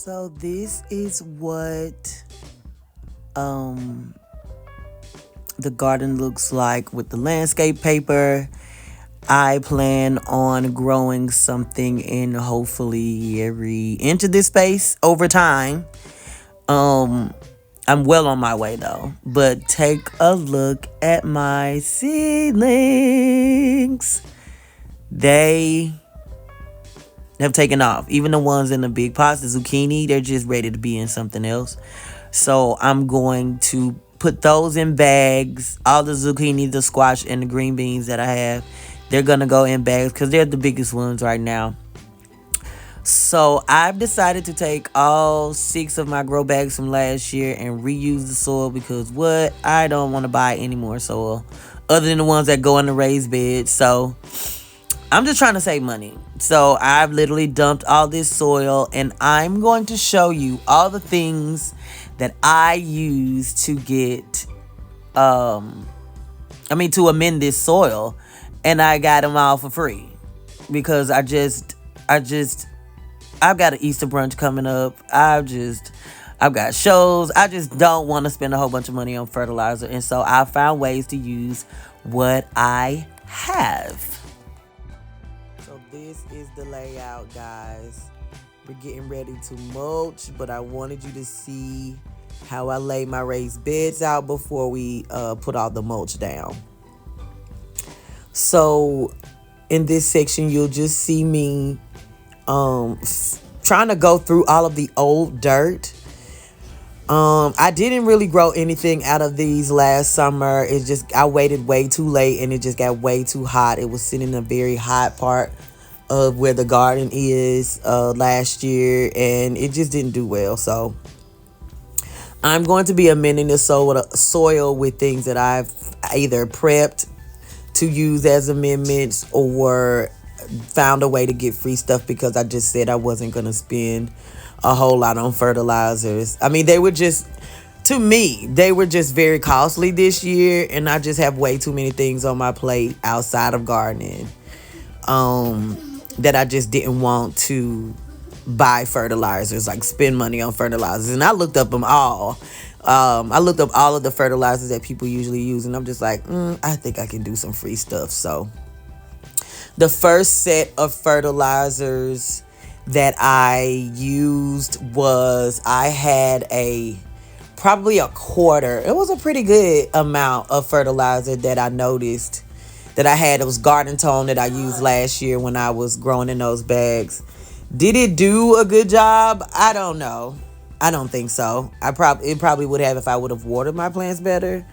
So this is what the garden looks like with the landscape paper. I plan on growing something in hopefully every inch of this space over time. Um I'm well on my way though. But take a look at my seedlings. They have taken off. Even the ones in the big pots, the zucchini, they're just ready to be in something else. So I'm going to put those in bags. All the zucchini, the squash, and the green beans that I have, they're going to go in bags because they're the biggest ones right now. So I've decided to take all 6 of my grow bags from last year and reuse the soil because what? I don't want to buy any more soil other than the ones that go in the raised bed. So I'm just trying to save money. So I've literally dumped all this soil and I'm going to show you all the things that I use to get to amend this soil, and I got them all for free because I've got an Easter brunch coming up. I've got shows. I just don't want to spend a whole bunch of money on fertilizer, and so I found ways to use what I have. So this is the layout, guys. We're getting ready to mulch, but I wanted you to see how I lay my raised beds out before we put all the mulch down. So in this section, you'll just see me trying to go through all of the old dirt. I didn't really grow anything out of these last summer. It's just I waited way too late and it just got way too hot. It was sitting in a very hot part of where the garden is last year, and it just didn't do well. So I'm going to be amending the soil with things that I've either prepped to use as amendments or found a way to get free stuff because I just said I wasn't going to spend a whole lot on fertilizers. I mean, they were just very costly this year, and I just have way too many things on my plate outside of gardening that I just didn't want to buy fertilizers, like spend money on fertilizers. And I looked up them all. I looked up all of the fertilizers that people usually use, and I'm just like, I think I can do some free stuff. So the first set of fertilizers that I used was I had probably a quarter. It was a pretty good amount of fertilizer that I noticed that I had. It was Garden Tone that I used last year when I was growing in those bags. Did it do a good job? I don't know. I don't think so. It probably would have if I would have watered my plants better.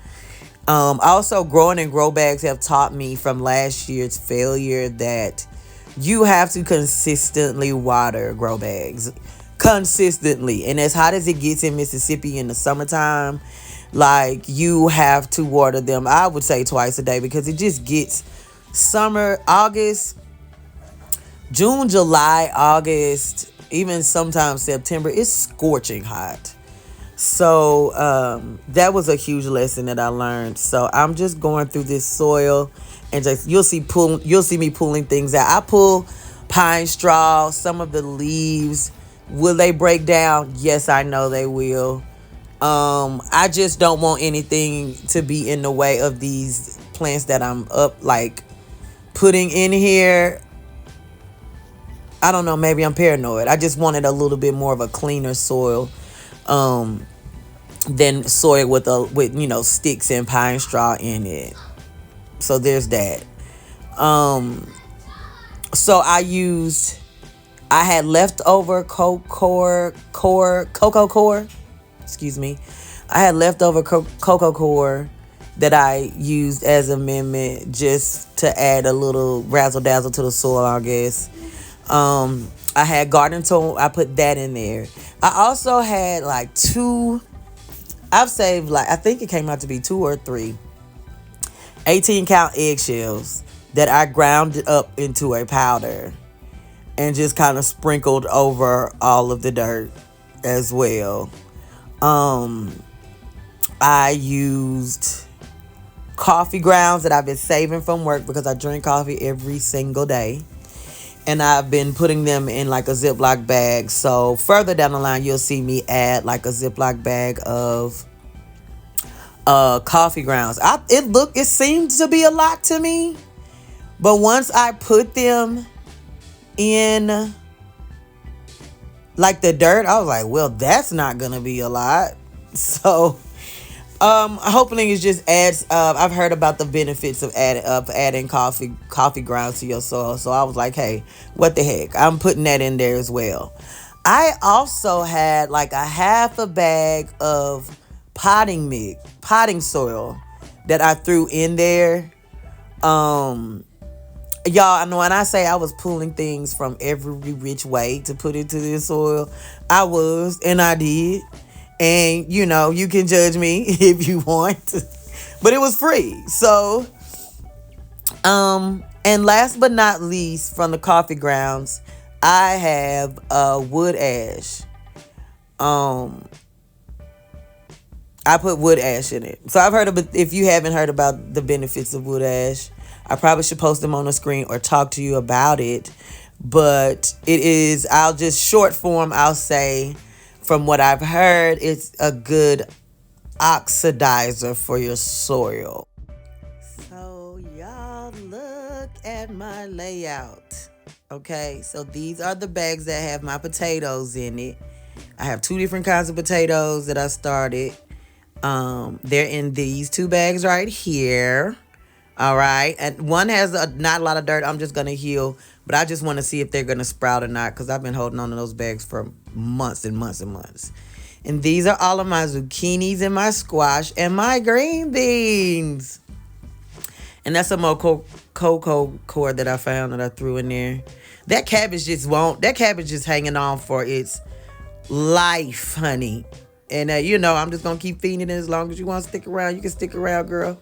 Also, growing in grow bags have taught me from last year's failure that you have to consistently water grow bags. Consistently. And as hot as it gets in Mississippi in the summertime, like, you have to water them, I would say twice a day, because it just gets summer, August, June, July, August, even sometimes September, it's scorching hot. So that was a huge lesson that I learned. So I'm just going through this soil and just you'll see me pulling things out. I pull pine straw, some of the leaves. Will they break down? Yes, I know they will. I just don't want anything to be in the way of these plants that I'm putting in here. I don't know, maybe I'm paranoid. I just wanted a little bit more of a cleaner soil than soil with sticks and pine straw in it. So there's that. So I had leftover cocoa core. Excuse me. I had leftover cocoa core that I used as amendment just to add a little razzle dazzle to the soil, I guess. I had garden tone. I put that in there. I also had I've saved I think it came out to be 2 or 3 18-count eggshells that I ground up into a powder and just kind of sprinkled over all of the dirt as well. I used coffee grounds that I've been saving from work because I drink coffee every single day. and I've been putting them in like a Ziploc bag. So further down the line, you'll see me add like a Ziploc bag of coffee grounds. It seemed to be a lot to me, but once I put them in like the dirt, I was like, well, that's not gonna be a lot. So hopefully it just adds. I've heard about the benefits of adding coffee grounds to your soil. So I was like, hey, what the heck? I'm putting that in there as well. I also had like a half a bag of potting soil that I threw in there. Y'all, I know when I say I was pulling things from every which way to put into this soil, I was, and I did. And, you know, you can judge me if you want. But it was free. So, and last but not least, from the coffee grounds, I have wood ash. I put wood ash in it. So I've heard of, if you haven't heard about the benefits of wood ash, I probably should post them on the screen or talk to you about it. But it is, I'll just short form, I'll say, from what I've heard, it's a good oxidizer for your soil. So y'all look at my layout. Okay, so these are the bags that have my potatoes in it. I have 2 different kinds of potatoes that I started. They're in these 2 bags right here. All right, and one has not a lot of dirt. I'm just gonna heal, but I just want to see if they're gonna sprout or not, because I've been holding on to those bags for months and months and months. And these are all of my zucchinis and my squash and my green beans. And that's some more cocoa cord that I found that I threw in there. That cabbage just hanging on for its life, honey. And you know, I'm just gonna keep feeding it as long as you want to stick around. You can stick around, girl.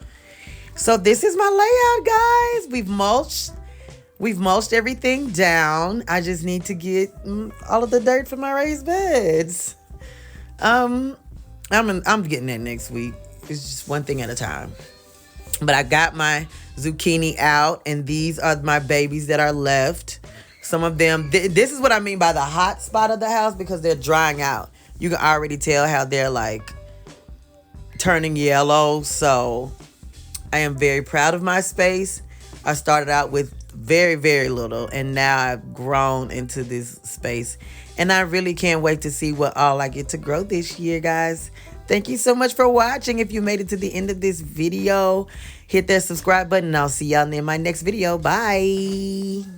So this is my layout, guys. We've mulched everything down. I just need to get all of the dirt for my raised beds. I'm getting that next week. It's just one thing at a time. But I got my zucchini out, and these are my babies that are left. Some of them, this is what I mean by the hot spot of the house, because they're drying out. You can already tell how they're like turning yellow. So I am very proud of my space. I started out with very, very little, and now I've grown into this space. And I really can't wait to see what all I get to grow this year, guys. Thank you so much for watching. If you made it to the end of this video, hit that subscribe button. I'll see y'all in my next video. Bye.